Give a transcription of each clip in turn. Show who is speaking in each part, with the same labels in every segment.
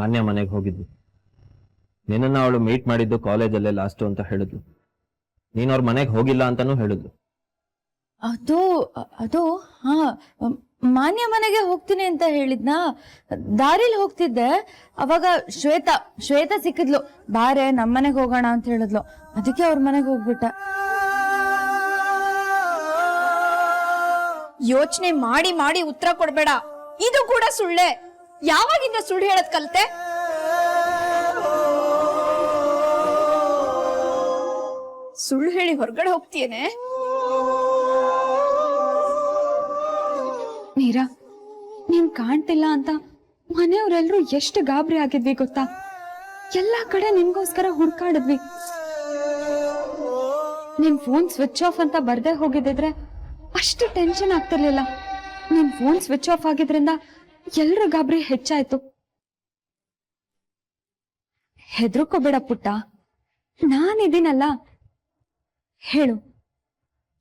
Speaker 1: ಮಾನ್ಯ ಮನೆಗೆ ಹೋಗಿದ್ವಿ. ನಿನ್ನನ್ನು ಅವಳು ಮೀಟ್ ಮಾಡಿದ್ದು ಕಾಲೇಜಲ್ಲೇ ಲಾಸ್ಟು ಅಂತ ಹೇಳಿದ್ಲು. ನೀನು ಅವ್ರ ಮನೆಗೆ ಹೋಗಿಲ್ಲ ಅಂತಾನೂ ಹೇಳಿದ್ಲು.
Speaker 2: ಅದು ಅದು ಹಾ, ಮಾನ್ಯ ಮನೆಗೆ ಹೋಗ್ತೀನಿ ಅಂತ ಹೇಳಿದ್ನಾ. ದಾರಿಲಿ ಹೋಗ್ತಿದ್ದೆ, ಅವಾಗ ಶ್ವೇತಾ ಸಿಕ್ಕಿದ್ಲು. ಬಾರೆ ನಮ್ಮನೆಗೆ ಹೋಗೋಣ ಅಂತ ಹೇಳಿದ್ಲು. ಅದಕ್ಕೆ ಅವ್ರ ಮನೆಗೆ ಹೋಗ್ಬಿಟ್ಟೆ.
Speaker 3: ಯೋಚನೆ ಮಾಡಿ ಮಾಡಿ ಉತ್ತರ ಕೊಡ್ಬೇಡ. ಇದು ಕೂಡ ಸುಳ್ಳೆ. ಯಾವಾಗಿಂದ ಸುಳ್ಳು ಹೇಳದ್ ಕಲ್ತೆ? ಸುಳ್ಳು ಹೇಳಿ ಹೊರಗಡೆ ಹೋಗ್ತೀಯೇನೆ?
Speaker 2: ಮೀರಾ, ನೀನ್ ಕಾಣ್ತಿಲ್ಲ ಅಂತ ಮನೆಯವರೆಲ್ಲರೂ ಎಷ್ಟು ಗಾಬರಿ ಆಗಿದ್ವಿ ಗೊತ್ತಾ? ಎಲ್ಲಾ ಕಡೆ ನಿನ್ಗೋಸ್ಕರ ಹುಡ್ಕಾಡಿದ್ವಿ. ನಿನ್ ಫೋನ್ ಸ್ವಿಚ್ ಆಫ್ ಅಂತ ಬರ್ದೇ ಹೋಗಿದ್ರೆ ಅಷ್ಟು ಟೆನ್ಷನ್ ಆಗ್ತಿರ್ಲಿಲ್ಲ. ನಿನ್ ಫೋನ್ ಸ್ವಿಚ್ ಆಫ್ ಆಗಿದ್ರಿಂದ ಎಲ್ರ ಗಾಬರಿ ಹೆಚ್ಚಾಯ್ತು. ಹೆದರ್ಕೋಬೇಡ ಪುಟ್ಟ, ನಾನಿದ್ದೀನಲ್ಲ. ಹೇಳು,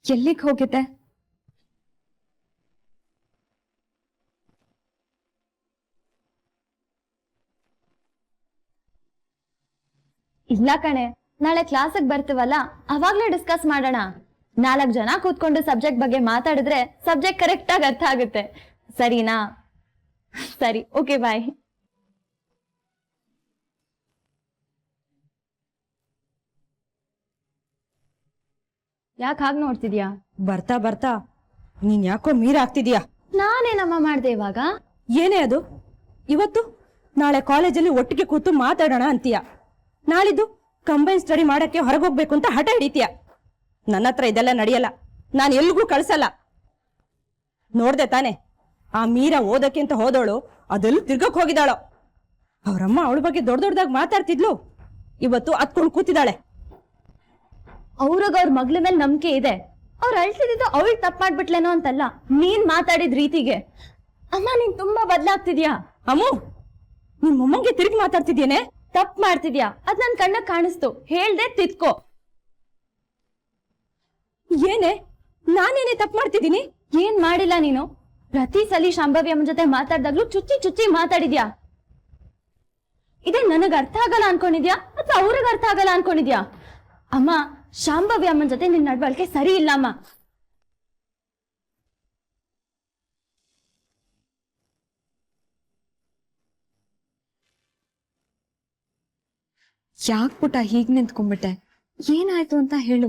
Speaker 2: ಎಲ್ಲಿಗೆ ಹೋಗಿದ್ದೆ?
Speaker 4: ಇಲ್ಲ ಕಣೆ, ನಾಳೆ ಕ್ಲಾಸಿಗೆ ಬರ್ತೀವಲ್ಲ ಅವಾಗ್ಲೇ ಡಿಸ್ಕಸ್ ಮಾಡೋಣ. 4 ಜನ ಕೂತ್ಕೊಂಡು ಸಬ್ಜೆಕ್ಟ್ ಬಗ್ಗೆ ಮಾತಾಡಿದ್ರೆ ಸಬ್ಜೆಕ್ಟ್ ಕರೆಕ್ಟ್ ಆಗಿ ಅರ್ಥ ಆಗುತ್ತೆ. ಸರಿನಾ? ಸರಿ, ಓಕೆ, ಬಾಯ್. ಯಾಕೆ ಹಾಗೆ ನೋಡ್ತಿದ್ಯಾ?
Speaker 5: ಬರ್ತಾ ಬರ್ತಾ ನೀನ್ ಯಾಕೋ ಮೀರಾಗ್ತಿದ್ಯಾ.
Speaker 4: ನಾನೇನಮ್ಮ ಮಾಡ್ದೆ ಇವಾಗ?
Speaker 5: ಏನೇ ಅದು? ಇವತ್ತು ನಾಳೆ ಕಾಲೇಜಲ್ಲಿ ಒಟ್ಟಿಗೆ ಕೂತು ಮಾತಾಡೋಣ ಅಂತೀಯ, ನಾಳಿದ್ದು ಕಂಬೈನ್ ಸ್ಟಡಿ ಮಾಡಕ್ಕೆ ಹೊರಗೋಗ್ಬೇಕು ಅಂತ ಹಠ ಹಿಡಿತೀಯ. ನನ್ನ ಹತ್ರ ಇದೆಲ್ಲ ನಡೆಯಲ್ಲ, ನಾನು ಎಲ್ಗೂ ಕಳ್ಸಲ್ಲ. ನೋಡ್ದೆ ತಾನೆ, ಆ ಮೀರಾ ಓದಕ್ಕೆ ಅಂತ ಹೋದವಳು ಅದೆಲ್ಲ ತಿರ್ಗಕ್ ಹೋಗಿದ್ದಾಳೋ. ಅವ್ರಮ್ಮ ಅವಳ ಬಗ್ಗೆ ದೊಡ್ಡ ದೊಡ್ಡದಾಗಿ ಮಾತಾಡ್ತಿದ್ಲು, ಇವತ್ತು ಅತ್ಕೊಂಡು ಕೂತಿದ್ದಾಳೆ.
Speaker 4: ಅವ್ರಿಗ ಅವ್ರ ಮಗ್ಳ ಮೇಲೆ ನಂಬಿಕೆ ಇದೆ. ಅವ್ರು ಅಳ್ತಿದ್ದು ಅವಳು ತಪ್ಪು ಮಾಡ್ಬಿಟ್ಲೇನೋ ಅಂತಲ್ಲ, ನೀನ್ ಮಾತಾಡಿದ ರೀತಿಗೆ. ಅಮ್ಮ, ನೀನ್ ತುಂಬಾ ಬದಲಾಗ್ತಿದ್ಯಾ.
Speaker 5: ಅಮ್ಮು, ನಿಮ್ ಮೊಮ್ಮಂಗೆ ತಿರುಗಿ ಮಾತಾಡ್ತಿದ್ಯೇನೆ?
Speaker 4: ತಪ್ಪು ಮಾಡ್ತಿದ್ಯಾ, ಅದ್ ನನ್ ಕಣ್ಣಕ್ ಕಾಣಿಸ್ತು. ಹೇಳ್ದೆ ತಿದ್ಕೋ.
Speaker 5: ಏನೇ, ನಾನೇನೇ ತಪ್ಪು ಮಾಡ್ತಿದ್ದೀನಿ?
Speaker 4: ಏನ್ ಮಾಡಿಲ್ಲ ನೀನು. ಪ್ರತಿ ಸಲಿ ಶಾಂಭವಿ ಅಮ್ಮನ ಜೊತೆ ಮಾತಾಡ್ದಾಗ್ಲೂ ಚುಚ್ಚಿ ಚುಚ್ಚಿ ಮಾತಾಡಿದ್ಯಾ. ಇದೇ ನನಗ್ ಅರ್ಥ ಆಗಲ್ಲ ಅನ್ಕೊಂಡಿದ್ಯಾ ಅಥವಾ ಅವ್ರಿಗೆ ಅರ್ಥ ಆಗಲ್ಲ ಅನ್ಕೊಂಡಿದ್ಯಾ? ಅಮ್ಮ, ಶಾಂಭವಿ ಅಮ್ಮನ ಜೊತೆ ನಿನ್ ನಡವಳಿಕೆ ಸರಿ ಇಲ್ಲ ಅಮ್ಮ.
Speaker 2: ಯಾಕ್ ಪುಟ ಹೀಗ್ ನಿಂತ್ಕೊಂಡ್ಬಿಟ್ಟೆ? ಏನಾಯ್ತು ಅಂತ ಹೇಳು.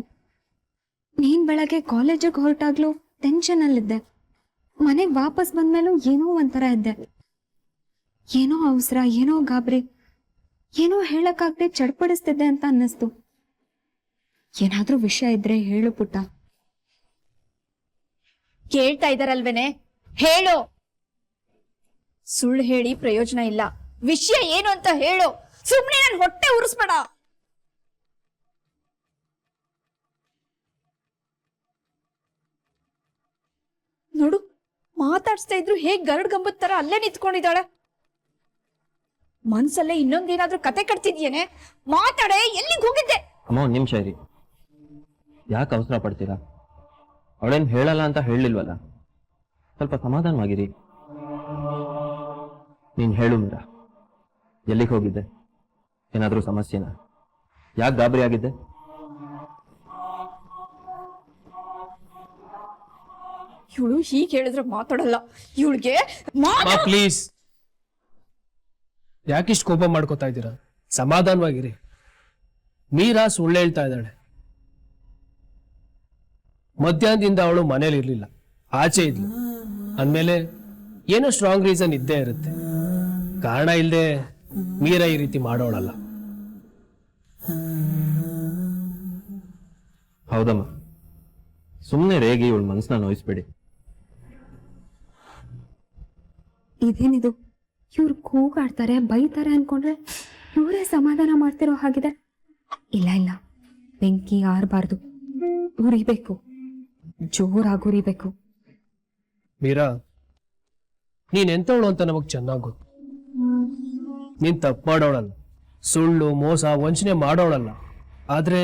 Speaker 2: ನೀನ್ ಬೆಳಗ್ಗೆ ಕಾಲೇಜಿಗೆ ಹೊರಟಾಗ್ಲು ಟೆನ್ಷನ್ ಅಲ್ಲಿದ್ದೆ. ಮನೆಗ್ ವಾಪಸ್ ಬಂದ್ಮೇಲೂ ಏನೋ ಒಂಥರ ಇದ್ದೆ. ಏನೋ ಅವಸರ, ಏನೋ ಗಾಬರಿ, ಏನೋ ಹೇಳಕ್ಕಾಗ್ದೆ ಚಡ್ಪಡಿಸ್ತಿದ್ದೆ ಅಂತ ಅನ್ನಿಸ್ತು. ಏನಾದ್ರೂ ವಿಷಯ ಇದ್ರೆ ಹೇಳು ಪುಟ್ಟ.
Speaker 3: ಕೇಳ್ತಾ ಇದಾರಲ್ವೇನೆ, ಹೇಳು. ಸುಳ್ಳು ಹೇಳಿ ಪ್ರಯೋಜನ ಇಲ್ಲ. ವಿಷಯ ಏನು ಅಂತ ಹೇಳು. ಸುಮ್ನೆ ನನ್ ಹೊಟ್ಟೆ ಉರಿಸ್ಬೇಡ. ನೋಡು, ಮಾತಾಡ್ಸ್ತಾ ಇದ್ರು ಹೇಗ್ ಗರಡ್ ಗಂಬದ ತರ ಅಲ್ಲೇ ನಿಂತ್ಕೊಂಡಿದ್ದಾಳೆ. ಮನ್ಸಲ್ಲೇ ಇನ್ನೊಂದೇನಾದ್ರೂ ಕತೆ ಕಟ್ತಿದ್ಯೇನೆ? ಮಾತಾಡೆ, ಎಲ್ಲಿಗೆ ಹೋಗಿದ್ದೆ?
Speaker 1: ಅಮ್ಮ, ಒಂದ್ ನಿಮಿಷ ಇರಿ. ಯಾಕೆ ಅವಸರ ಪಡ್ತೀರಾ? ಅವಳೇನು ಹೇಳಲ್ಲ ಅಂತ ಹೇಳಿಲ್ವಲ್ಲ, ಸ್ವಲ್ಪ ಸಮಾಧಾನವಾಗಿರಿ. ನೀನ್ ಹೇಳು ಮೀರಾ, ಎಲ್ಲಿಗೆ ಹೋಗಿದ್ದೆ? ಏನಾದ್ರೂ ಸಮಸ್ಯೆನಾ? ಯಾಕೆ ಗಾಬರಿ ಆಗಿದ್ದೆ?
Speaker 3: ಇವಳು ಹೀಗೆ ಹೇಳಿದ್ರೆ ಮಾತಾಡಲ್ಲ. ಇವಳಿಗೆ
Speaker 6: ಪ್ಲೀಸ್, ಯಾಕಿಷ್ಟು ಕೋಪ ಮಾಡ್ಕೋತಾ ಇದ್ದೀರಾ? ಸಮಾಧಾನವಾಗಿರಿ. ಮೀರಾ ಸುಳ್ಳು ಹೇಳ್ತಾ ಇದ್ದಾಳೆ. ಮಧ್ಯಾಹ್ನದಿಂದ ಅವಳು ಮನೇಲಿ ಇರ್ಲಿಲ್ಲ, ಆಚೆ ಇದ್ಲು ಅಂದ್ಮೇಲೆ ಏನೋ ಸ್ಟ್ರಾಂಗ್ ರೀಸನ್ ಇದ್ದೇ ಇರುತ್ತೆ. ಕಾರಣ ಇಲ್ಲದೆ ಮೀರಾ ಈ ರೀತಿ ಮಾಡೋಳಲ್ಲ.
Speaker 1: ಹೌದಮ್ಮ, ಸುಮ್ಮನೆ ರೇಗಿ ಇವಳು ಮನಸ್ಸನ್ನ ನೋಯಿಸ್ಬೇಡಿ.
Speaker 2: ಇದೇನಿದು, ಇವ್ರು ಕೂಗಾಡ್ತಾರೆ, ಬೈತಾರೆ ಅನ್ಕೊಂಡ್ರೆ ಇವರೇ ಸಮಾಧಾನ ಮಾಡ್ತಿರೋ ಹಾಗಿದೆ. ಇಲ್ಲ ಇಲ್ಲ, ಬೆಂಕಿ ಆರಬಾರ್ದು, ಉರಿಬೇಕು, ಜೋರಾಗಿ ಉರಿಬೇಕು.
Speaker 6: ಮೀರಾ, ನೀನ್ ಎಂತವಳು ಅಂತ ನಮಗ್ ಚೆನ್ನಾಗ್ ಗೊತ್ತು. ನೀನ್ ತಪ್ಪು ಮಾಡೋಳಲ್ಲ, ಸುಳ್ಳು ಮೋಸ ವಂಚನೆ ಮಾಡೋಳಲ್ಲ. ಆದ್ರೆ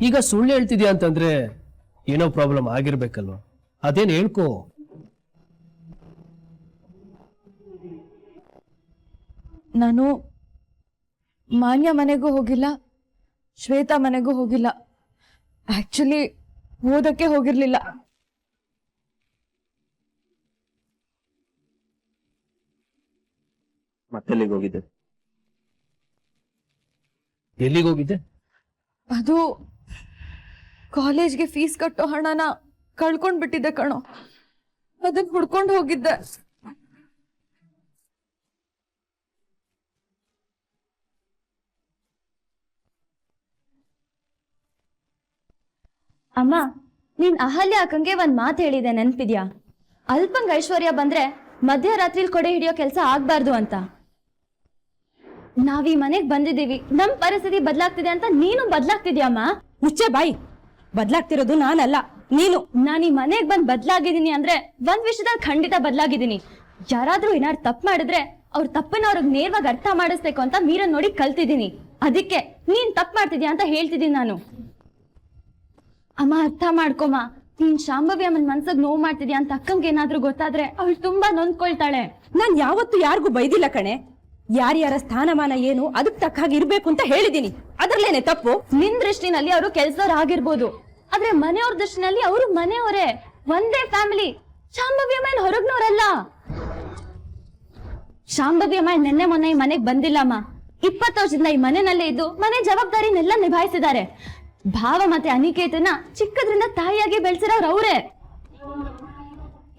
Speaker 6: ಈಗ ಸುಳ್ಳು ಹೇಳ್ತಿದ್ಯಾ ಅಂತಂದ್ರೆ ಏನೋ ಪ್ರಾಬ್ಲಮ್ ಆಗಿರ್ಬೇಕಲ್ವಾ? ಅದೇನ್ ಹೇಳ್ಕೋ.
Speaker 3: ನಾನು ಮಾನ್ಯ ಮನೆಗೂ ಹೋಗಿಲ್ಲ, ಶ್ವೇತಾ ಮನೆಗೂ ಹೋಗಿಲ್ಲ. ಆಕ್ಚುಲಿ ಓದಕ್ಕೆ ಹೋಗಿರ್ಲಿಲ್ಲ.
Speaker 1: ಮತ್ತೆಲ್ಲಿಗೆ ಹೋಗಿದ್ದೆ?
Speaker 6: ಎಲ್ಲಿಗೆ ಹೋಗಿದ್ದೆ?
Speaker 3: ಅದು ಕಾಲೇಜ್ಗೆ ಫೀಸ್ ಕಟ್ಟೋ ಹಣನ ಕಳ್ಕೊಂಡ್ಬಿಟ್ಟಿದ್ದೆ ಕಣೋ, ಅದನ್ನ ಹುಡ್ಕೊಂಡು ಹೋಗಿದ್ದೆ.
Speaker 4: ಅಮ್ಮ, ನೀನ್ ಅಹಲ್ಯ ಅಕ್ಕಂಗೆ ಒಂದ್ ಮಾತು ಹೇಳಿದೆ ನೆನ್ಪಿದ್ಯಾ? ಅಲ್ಪಂಗ್ ಐಶ್ವರ್ಯ ಬಂದ್ರೆ ಮಧ್ಯರಾತ್ರಿಲ್ ಕೊಡೆ ಹಿಡಿಯೋ ಕೆಲ್ಸ ಆಗ್ಬಾರ್ದು ಅಂತ. ನಾವ್ ಈ ಮನೆಗ್ ಬಂದಿದೀವಿ, ನಮ್ ಪರಿಸ್ಥಿತಿ ಬದ್ಲಾಗ್ತಿದೆ ಅಂತ ನೀನು ಬದ್ಲಾಗ್ತಿದ್ಯಮ್ಮ.
Speaker 5: ಮುಚ್ಚೆ ಬಾಯಿ. ಬದ್ಲಾಗ್ತಿರೋದು ನಾನಲ್ಲ, ನೀನು.
Speaker 4: ನಾನ್ ಈ ಮನೆಗ್ ಬಂದ್ ಬದ್ಲಾಗಿದ್ದೀನಿ ಅಂದ್ರೆ ಒಂದ್ ವಿಷಯದಲ್ಲಿ ಖಂಡಿತ ಬದ್ಲಾಗಿದ್ದೀನಿ. ಯಾರಾದ್ರೂ ಏನಾದ್ರು ತಪ್ಪು ಮಾಡಿದ್ರೆ ಅವ್ರ ತಪ್ಪನ್ನ ಅವ್ರಿಗೆ ನೇರವಾಗಿ ಅರ್ಥ ಮಾಡಿಸ್ಬೇಕು ಅಂತ ಮೀರನ್ ನೋಡಿ ಕಲ್ತಿದ್ದೀನಿ. ಅದಕ್ಕೆ ನೀನ್ ತಪ್ಪು ಮಾಡ್ತಿದ್ಯಾ ಅಂತ ಹೇಳ್ತಿದ್ದೀನಿ ನಾನು. ಅಮ್ಮ, ಅರ್ಥ ಮಾಡ್ಕೊಮ್ಮ. ನೀನ್ ಶಾಂಭವಿ ಅಮ್ಮನ್ ಮನ್ಸಗ್ ನೋವು ಮಾಡ್ತಿದ್ಯಾ ಅಂತ ಅಕ್ಕಂಗೆ ಏನಾದ್ರೂ ಗೊತ್ತಾದ್ರೆ ಅವಳು ತುಂಬಾ ನೊಂದ್ಕೊಳ್ತಾಳೆ.
Speaker 5: ನಾನ್ ಯಾವತ್ತೂ ಯಾರಿಗೂ ಬೈದಿಲ್ಲ ಕಣೆ. ಯಾರ್ಯಾರ ಸ್ಥಾನಮಾನ ಏನು ಅದಕ್ಕೆ ತಕ್ಕ ಹಾಗೆ ಇರ್ಬೇಕು ಅಂತ ಹೇಳಿದೀನಿ. ಅದ್ರಲ್ಲೇನೆ ತಪ್ಪು?
Speaker 4: ನಿನ್ ದೃಷ್ಟಿನಲ್ಲಿ ಅವರು ಕೆಲ್ಸದವ್ರು ಆಗಿರ್ಬೋದು, ಆದ್ರೆ ಮನೆಯವ್ರ ದೃಷ್ಟಿನಲ್ಲಿ ಅವರು ಮನೆಯವರೇ, ಒಂದೇ ಫ್ಯಾಮಿಲಿ. ಶಾಂಭವಿ ಅಮ್ಮ ಏನ್ ಹೊರಗ್ನವ್ರಲ್ಲ. ಶಾಂಭವಿ ಅಮ್ಮ ನೆನ್ನೆ ಮೊನ್ನೆ ಈ ಮನೆಗ್ ಬಂದಿಲ್ಲಮ್ಮ. 20 ವರ್ಷದಿಂದ ಈ ಮನೆಯಲ್ಲೇ ಇದ್ದು ಮನೆ ಜವಾಬ್ದಾರಿನೆಲ್ಲ ನಿಭಾಯಿಸಿದ್ದಾರೆ. ಭಾವ ಮತ್ತೆ ಅನಿಕೇತನ ಚಿಕ್ಕದ್ರಿಂದ ತಾಯಿಯಾಗಿ ಬೆಳೆಸಿರೋರು ಅವರೇ.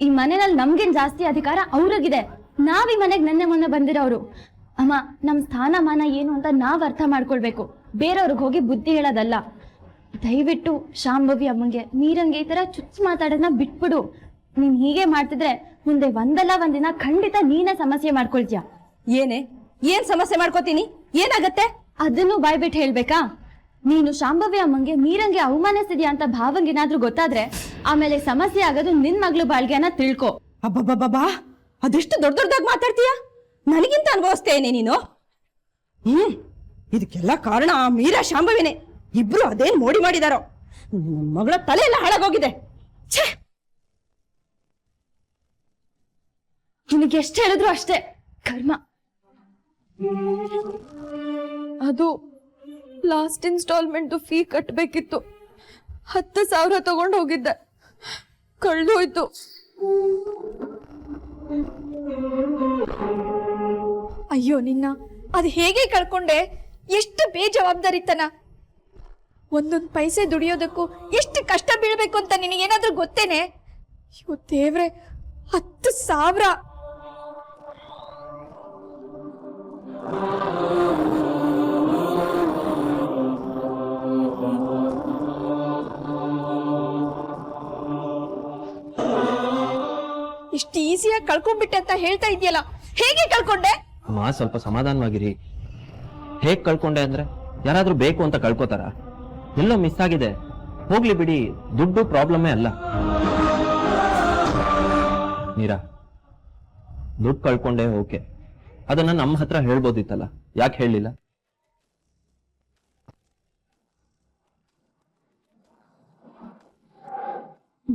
Speaker 4: ಈ ಮನೆಯಲ್ಲಿ ನಮ್ಗೇನ್ ಜಾಸ್ತಿ ಅಧಿಕಾರ ಅವ್ರಿಗಿದೆ. ನಾವ್ ಈ ಮನೆಗ್ ನೆನ್ನೆ ಮೊನ್ನೆ ಬಂದಿರೋರು. ಅಮ್ಮ, ನಮ್ ಸ್ಥಾನಮಾನ ಏನು ಅಂತ ನಾವ್ ಅರ್ಥ ಮಾಡ್ಕೊಳ್ಬೇಕು, ಬೇರೆಯವ್ರಿಗೆ ಹೋಗಿ ಬುದ್ಧಿ ಹೇಳೋದಲ್ಲ. ದಯವಿಟ್ಟು ಶಾಂಭವಿ ಅಮ್ಮಂಗೆ ನೀರಂಗೆ ಈ ತರ ಚುಚ್ಚು ಮಾತಾಡೋದನ್ನ ಬಿಟ್ಬಿಡು. ನೀನ್ ಹೀಗೆ ಮಾಡ್ತಿದ್ರೆ ಮುಂದೆ ಒಂದಲ್ಲ ಒಂದಿನ ಖಂಡಿತ ನೀನೇ ಸಮಸ್ಯೆ ಮಾಡ್ಕೊಳ್ತೀಯ.
Speaker 5: ಏನ್ ಸಮಸ್ಯೆ ಮಾಡ್ಕೋತೀನಿ? ಏನಾಗತ್ತೆ?
Speaker 4: ಅದನ್ನು ಬಾಯ್ಬಿಟ್ಟು ಹೇಳ್ಬೇಕಾ? ನೀನು ಶಾಂಭವಿ ಅಮ್ಮಂಗೆ ಮೀರಂಗೆ ಅವಮಾನಿಸಿದ್ಯಾ ಅಂತ ಭಾವಂಗೇನಾದ್ರೂ ಗೊತ್ತಾದ್ರೆ ಆಮೇಲೆ ಸಮಸ್ಯೆ ಆಗೋದು ನಿನ್ ಮಗಳು ಬಾಳ್ಗೆನ ತಿಳ್ಕೊ.
Speaker 5: ಅಬ್ಬಬ್ಬಬ್ಬಾ, ಅದೆಷ್ಟು ದೊಡ್ಡ ದೊಡ್ಡದಾಗಿ ಮಾತಾಡ್ತೀಯ? ನನಗಿಂತ ಅನುಭವಿಸ್ತೇನೆ ನೀನು. ಇದಕ್ಕೆಲ್ಲ ಕಾರಣ ಆ ಮೀರಾ ಶಾಂಭವಿನೇ. ಇಬ್ರು ಅದೇನ್ ಮೋಡಿ ಮಾಡಿದಾರೋ. ಮಗಳ ತಲೆ ಎಲ್ಲ ಹಾಳಾಗೋಗಿದೆ. ಛೇ,
Speaker 4: ನಿನಗೆ ಎಷ್ಟು ಹೇಳಿದ್ರು ಅಷ್ಟೇ ಕರ್ಮ.
Speaker 3: ಅದು ಲಾಸ್ಟ್ ಇನ್ಸ್ಟಾಲ್ಮೆಂಟ್ ಫೀ ಕಟ್ಟಬೇಕಿತ್ತು. 10,000 ತಗೊಂಡು ಹೋಗಿದ್ದೆ, ಕಳ್ದೋಯ್ತು. ಅಯ್ಯೋ ನಿನ್ನ, ಅದು ಹೇಗೆ ಕಳ್ಕೊಂಡೆ? ಎಷ್ಟು ಬೇಜವಾಬ್ದಾರಿತನ. ಒಂದೊಂದು ಪೈಸೆ ದುಡಿಯೋದಕ್ಕೂ ಎಷ್ಟು ಕಷ್ಟ ಬೀಳ್ಬೇಕು ಅಂತ ನಿನಗೇನಾದ್ರೂ ಗೊತ್ತೇನೆ? ಅಯ್ಯೋ ದೇವ್ರೆ, 10,000. ಇಷ್ಟು ಈಸಿಯಾಗಿ ಕಳ್ಕೊಂಡ್ಬಿಟ್ಟೆ ಅಂತ ಹೇಳ್ತಾ ಇದೆಯಲ್ಲ, ಹೇಗೆ ಕಳ್ಕೊಂಡೆ?
Speaker 1: ಅಮ್ಮ, ಸ್ವಲ್ಪ ಸಮಾಧಾನವಾಗಿರಿ. ಹೇಗ್ ಕಳ್ಕೊಂಡೆ ಅಂದ್ರೆ ಯಾರಾದ್ರೂ ಬೇಕು ಅಂತ ಕಳ್ಕೊತಾರ? ಎಲ್ಲೋ ಮಿಸ್ ಆಗಿದೆ, ಹೋಗ್ಲಿ ಬಿಡಿ. ದುಡ್ಡು ಪ್ರಾಬ್ಲಮ್ಮೇ ಅಲ್ಲ. ಮೀರಾ, ದುಡ್ಡು ಕಳ್ಕೊಂಡೆ ಓಕೆ, ಅದನ್ನ ನಮ್ಮ ಹತ್ರ ಹೇಳ್ಬೋದಿತ್ತಲ್ಲ, ಯಾಕೆ ಹೇಳಲಿಲ್ಲ?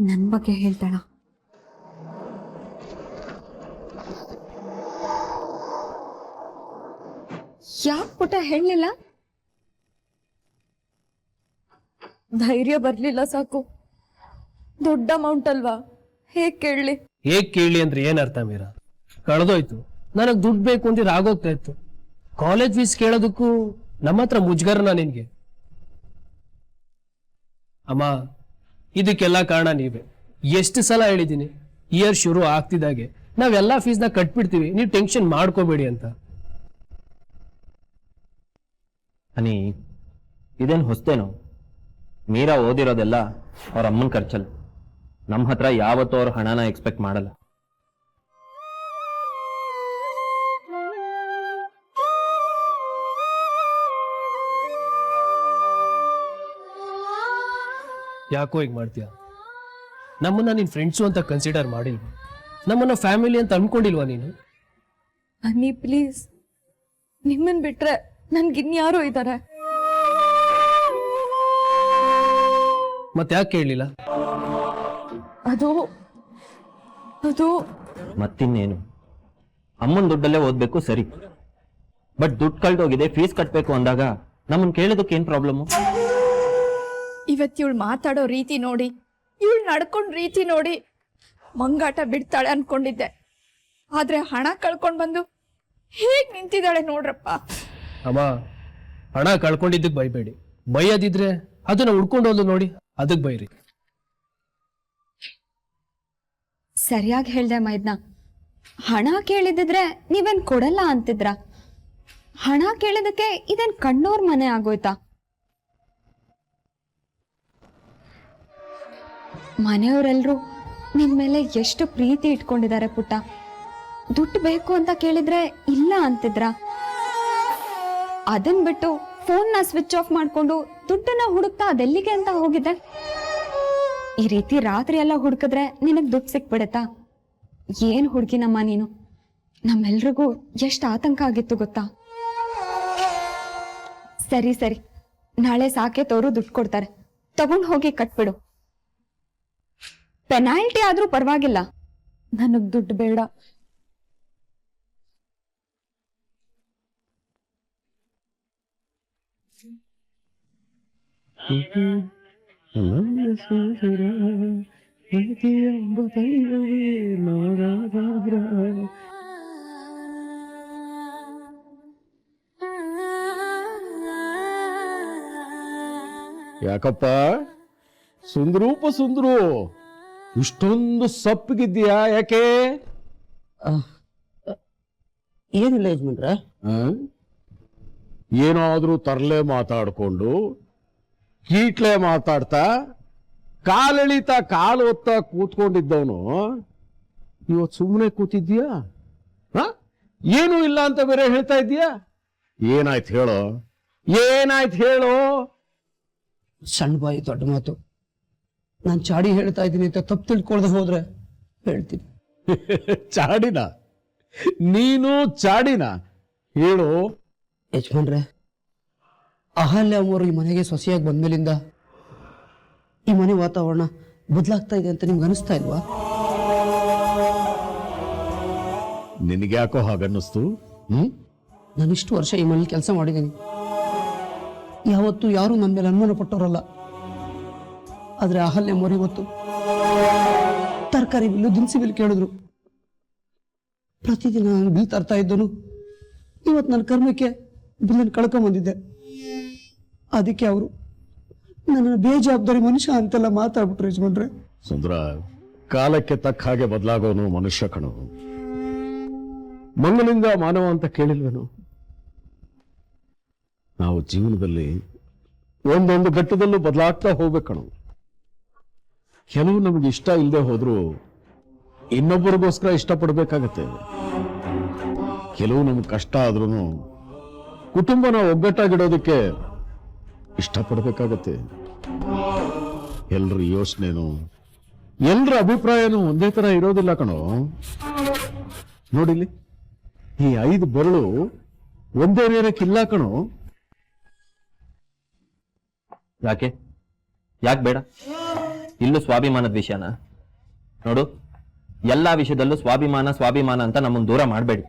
Speaker 2: ನನ್ ಬಗ್ಗೆ ಹೇಳ್ತಾಳ?
Speaker 3: ಯಾಕೆ ಪುಟ ಹೇಳಲಿಲ್ಲ? ಧೈರ್ಯ ಬರ್ಲಿಲ್ಲ ಸಾಕು. ದೊಡ್ಡ ಅಮೌಂಟ್ ಅಲ್ವಾ, ಹೇಗ್ ಕೇಳಲಿ?
Speaker 6: ಹೇಗ್ ಕೇಳಿ ಅಂದ್ರೆ ಏನ್ ಅರ್ಥ ಮೀರಾ? ಕಳೆದೋಯ್ತು. ನನಗ್ ದುಡ್ಡು ಬೇಕು ಅಂತಿದ್ರೆ ಆಗೋಗ್ತಾ ಇತ್ತು. ಕಾಲೇಜ್ ಫೀಸ್ ಕೇಳೋದಕ್ಕೂ ನಮ್ಮ ಹತ್ರ ಮುಜ್ಗರನ ನಿನ್ಗೆ? ಅಮ್ಮ, ಇದಕ್ಕೆಲ್ಲ ಕಾರಣ ನೀವೇ. ಎಷ್ಟು ಸಲ ಹೇಳಿದ್ದೀನಿ, ಇಯರ್ ಶುರು ಆಗ್ತಿದ್ದಾಗೆ ನಾವೆಲ್ಲಾ ಫೀಸ್ನ ಕಟ್ಬಿಡ್ತೀವಿ, ನೀವು ಟೆನ್ಷನ್ ಮಾಡ್ಕೋಬೇಡಿ ಅಂತ.
Speaker 1: ಅನಿ, ಇದೇನು ಹೊಸ್ತೇನೋ? ಮೀರಾ ಓದಿರೋದೆಲ್ಲ ಅವ್ರ ಅಮ್ಮನ ಖರ್ಚಲ್ಲ. ನಮ್ಮ ಹತ್ರ ಯಾವತ್ತೂ ಅವ್ರ ಹಣನ ಎಕ್ಸ್ಪೆಕ್ಟ್ ಮಾಡಲ್ಲ.
Speaker 6: ಯಾಕೋ ಈಗ ಮಾಡ್ತೀಯ? ನಮ್ಮನ್ನ ನಿನ್ ಫ್ರೆಂಡ್ಸು ಅಂತ ಕನ್ಸಿಡರ್ ಮಾಡಿಲ್ವಾ? ನಮ್ಮನ್ನ ಫ್ಯಾಮಿಲಿ ಅಂತ ಅನ್ಕೊಂಡಿಲ್ವಾ ನೀನು?
Speaker 3: ಅನ್ನಿ ಪ್ಲೀಸ್, ನಿಮ್ಮನ್ ಬಿಟ್ರೆ ನನ್ಗಿನ್ಯಾರು ಇದ್ದಾರೆ.
Speaker 6: ಮತ್ತೆ ಯಾಕೆ ಕೇಳಲಿಲ್ಲ?
Speaker 3: ಅದು
Speaker 1: ಮತ್ತಿನ್ನೇನು, ಅಮ್ಮನ ದುಡ್ಡಲ್ಲೇ ಓದ್ಬೇಕು ಸರಿ, ಬಟ್ ದುಡ್ಡು ಕಳ್ದೋಗಿದೆ, ಫೀಸ್ ಕಟ್ಬೇಕು ಅಂದಾಗ ನಮ್ಮನ್ ಕೇಳೋದಕ್ಕೆ ಏನ್ ಪ್ರಾಬ್ಲಮ್?
Speaker 3: ಇವತ್ತು ಇವಳು ಮಾತಾಡೋ ರೀತಿ ನೋಡಿ, ಇವಳು ನಡ್ಕೊಂಡ್ ರೀತಿ ನೋಡಿ ಮಂಗಾಟ ಬಿಡ್ತಾಳೆ ಅನ್ಕೊಂಡಿದ್ದೆ. ಆದ್ರೆ ಹಣ ಕಳ್ಕೊಂಡ್ ಬಂದು ಹೇಗ್ ನಿಂತಿದ್ದಾಳೆ ನೋಡ್ರಪ್ಪ.
Speaker 6: ಅಮ್ಮ, ಹಣ ಕಳ್ಕೊಂಡಿದ್ದಕ್ಕೆ ಬೈಬೇಡಿ. ಬೈಯದಿದ್ರೆ ಅದನ್ನ ಉಡ್ಕೊಂಡು ಹೋದ್ಲು ನೋಡಿ, ಅದಕ್ಕೆ ಬೈರಿ.
Speaker 2: ಸರಿಯಾಗಿ ಹೇಳ್ದೆ ಮೈದ್ನ. ಹಣ ಕೇಳಿದಿದ್ರೆ ನೀವೇನ್ ಕೊಡಲ್ಲ ಅಂತಿದ್ರ? ಹಣ ಕೇಳಿದಕ್ಕೆ ಇದೇನ್ ಕಣ್ಣೋರ್ ಮನೆ ಆಗೋಯ್ತಾ? ಮನೆಯವರೆಲ್ರು ನಿಮ್ ಮೇಲೆ ಎಷ್ಟು ಪ್ರೀತಿ ಇಟ್ಕೊಂಡಿದ್ದಾರೆ ಪುಟ್ಟ. ದುಡ್ಡು ಬೇಕು ಅಂತ ಕೇಳಿದ್ರೆ ಇಲ್ಲ ಅಂತಿದ್ರ. ಅದನ್ ಬಿಟ್ಟು ಫೋನ್ನ ಸ್ವಿಚ್ ಆಫ್ ಮಾಡ್ಕೊಂಡು ದುಡ್ಡನ್ನ ಹುಡುಕ್ತಾ ಅದೆಲ್ಲಿಗೆ ಅಂತ ಹೋಗಿದ್ದೆ? ಈ ರೀತಿ ರಾತ್ರಿ ಎಲ್ಲ ಹುಡುಕಿದ್ರೆ ನಿನಗ್ ದುಡ್ಡು ಸಿಕ್ಬಿಡತ್ತಾ? ಏನ್ ಹುಡುಗಿನಮ್ಮ ನೀನು. ನಮ್ಮೆಲ್ರಿಗೂ ಎಷ್ಟು ಆತಂಕ ಆಗಿತ್ತು ಗೊತ್ತಾ? ಸರಿ ಸರಿ, ನಾಳೆ ಸಾಕೇತವ್ರು ದುಡ್ಡು ಕೊಡ್ತಾರೆ, ತಗೊಂಡ್ ಹೋಗಿ ಕಟ್ಬಿಡು. ಪೆನಾಲ್ಟಿ ಆದ್ರೂ ಪರವಾಗಿಲ್ಲ, ನನಗ್ ದುಡ್ಡು ಬೇಡ.
Speaker 7: ಯಾಕಪ್ಪ ಸುಂದ್ರೂಪ ಸುಂದ್ರು, ಇಷ್ಟೊಂದು ಸಪ್ಪಗಿದ್ಯಾ ಯಾಕೆ?
Speaker 8: ಏನಿಲ್ಲ ಯಜಮಾನ್ರ.
Speaker 7: ಏನಾದ್ರೂ ತರ್ಲೆ ಮಾತಾಡ್ಕೊಂಡು ಕೀಟ್ಲೆ ಮಾತಾಡ್ತಾ ಕಾಲೆಳಿತಾ ಕಾಲು ಹೊತ್ತ ಕೂತ್ಕೊಂಡಿದ್ದವನು ಇವತ್ತು ಸುಮ್ಮನೆ ಕೂತಿದ್ಯಾ? ಏನೂ ಇಲ್ಲ ಅಂತ ಬೇರೆ ಹೇಳ್ತಾ ಇದ್ದೀಯಾ? ಏನಾಯ್ತು ಹೇಳೋ, ಏನಾಯ್ತು ಹೇಳೋ?
Speaker 8: ಸಣ್ಣ ಬಾಯಿ ದೊಡ್ಡ ಮಾತು. ನಾನು ಚಾಡಿ ಹೇಳ್ತಾ ಇದ್ದೀನಿ ಅಂತ ತಪ್ಪು ತಿಳ್ಕೊಳ್ದೆ ಹೋದ್ರೆ ಹೇಳ್ತೀನಿ.
Speaker 7: ಚಾಡಿನ? ನೀನು ಚಾಡಿನ? ಹೇಳು.
Speaker 8: ಯಜಮಾನ್ರೆ, ಅಹಲ್ಯ ಅವರು ಈ ಮನೆಗೆ ಸೊಸೆಯಾಗಿ ಬಂದ್ಮೇಲಿಂದ ಈ ಮನೆ ವಾತಾವರಣ ಬದಲಾಗ್ತಾ ಇದೆ ಅಂತ ನಿಮ್ಗೆ ಅನಿಸ್ತಾ ಇಲ್ವಾ?
Speaker 7: ನಿನಗ್ಯಾಕೋ ಹಾಗನ್ನಿಸ್ತು?
Speaker 8: ನಾನು ಇಷ್ಟು ವರ್ಷ ಈ ಮನೇಲಿ ಕೆಲಸ ಮಾಡಿದ್ದೀನಿ. ಯಾವತ್ತು ಯಾರು ನನ್ನ ಮೇಲೆ ಅನುಮಾನ ಪಟ್ಟವರಲ್ಲ. ಆದ್ರೆ ಅಹಲ್ಯ ಮೋರಿ ಇವತ್ತು ತರಕಾರಿ ಬಿಲ್ಲು ದಿನಸಿ ಬಿಲ್ ಕೇಳಿದ್ರು. ಪ್ರತಿದಿನ ನಾನು ಬಿಲ್ ತರ್ತಾ ಇದ್ದನು. ಇವತ್ತು ನನ್ನ ಕರ್ಮಕ್ಕೆ ಬಿಲ್ಲನ್ನು ಕಳ್ಕೊಂಬಂದಿದ್ದೆ. ಅದಕ್ಕೆ ಅವರು ನನ್ನ ಬೇಜವಾಬ್ದಾರಿ ಮನುಷ್ಯ ಅಂತೆಲ್ಲ ಮಾತಾಡ್ಬಿಟ್ರು ಯಜಮಾನ್ರೆ.
Speaker 7: ಸುಂದರ, ಕಾಲಕ್ಕೆ ತಕ್ಕ ಹಾಗೆ ಬದಲಾಗೋನು ಮನುಷ್ಯ ಕಣು. ಮಂಗನಿಂದ ಮಾನವ ಅಂತ ಕೇಳಿಲ್ವೇನು? ನಾವು ಜೀವನದಲ್ಲಿ ಒಂದೊಂದು ಘಟ್ಟದಲ್ಲೂ ಬದಲಾಗ್ತಾ ಹೋಗ್ಬೇಕಣು. ಕೆಲವು ನಮಗೆ ಇಷ್ಟ ಇಲ್ಲದೆ ಹೋದ್ರು ಇನ್ನೊಬ್ಬರಿಗೋಸ್ಕರ ಇಷ್ಟಪಡ್ಬೇಕಾಗತ್ತೆ. ಕೆಲವು ನಮ್ಗೆ ಕಷ್ಟ ಆದ್ರೂ ಕುಟುಂಬನ ಒಗ್ಗಟ್ಟಾಗಿಡೋದಕ್ಕೆ ಇಷ್ಟಪಡ್ಬೇಕಾಗತ್ತೆ. ಎಲ್ರ ಯೋಚನೆನು ಎಲ್ರ ಅಭಿಪ್ರಾಯನೂ ಒಂದೇ ತರ ಇರೋದಿಲ್ಲ ಕಣೋ. ನೋಡಿಲಿ, ಈ 5 ಬೆರಳು ಒಂದೇ ನೇರಕ್ಕಿಲ್ಲ ಕಣೋ.
Speaker 1: ಯಾಕೆ ಬೇಡ? ಇಲ್ಲೂ ಸ್ವಾಭಿಮಾನದ ವಿಷಯನ ನೋಡು. ಎಲ್ಲಾ ವಿಷಯದಲ್ಲೂ ಸ್ವಾಭಿಮಾನ ಅಂತ ನಮ್ಮನ್ನ ದೂರ ಮಾಡಬೇಡಿ.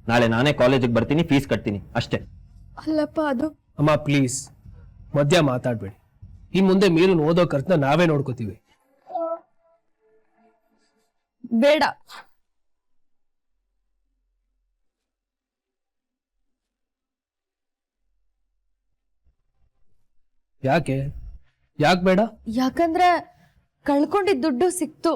Speaker 1: ನಾಳೆ ನಾನೇ ಕಾಲೇಜಿಗೆ ಬರ್ತೀನಿ, ಫೀಸ್ ಕಟ್ತೀನಿ ಅಷ್ಟೇ.
Speaker 3: ಅಲ್ಲಪ್ಪ ಅದು.
Speaker 6: ಅಮ್ಮ ಪ್ಲೀಸ್, ಮಧ್ಯ ಮಾತಾಡ್ಬೇಡಿ. ಇನ್ ಮುಂದೆ ಮೀರು ಓದೋ ಖರ್ಚನ್ನ ನಾವೇ ನೋಡ್ಕೋತೀವಿ.
Speaker 3: ಬೇಡ.
Speaker 6: ಯಾಕೆ ಬೇಡ?
Speaker 3: ಯಾಕಂದ್ರೆ ಕಳ್ಕೊಂಡಿದ್ದ ದುಡ್ಡು ಸಿಕ್ತು.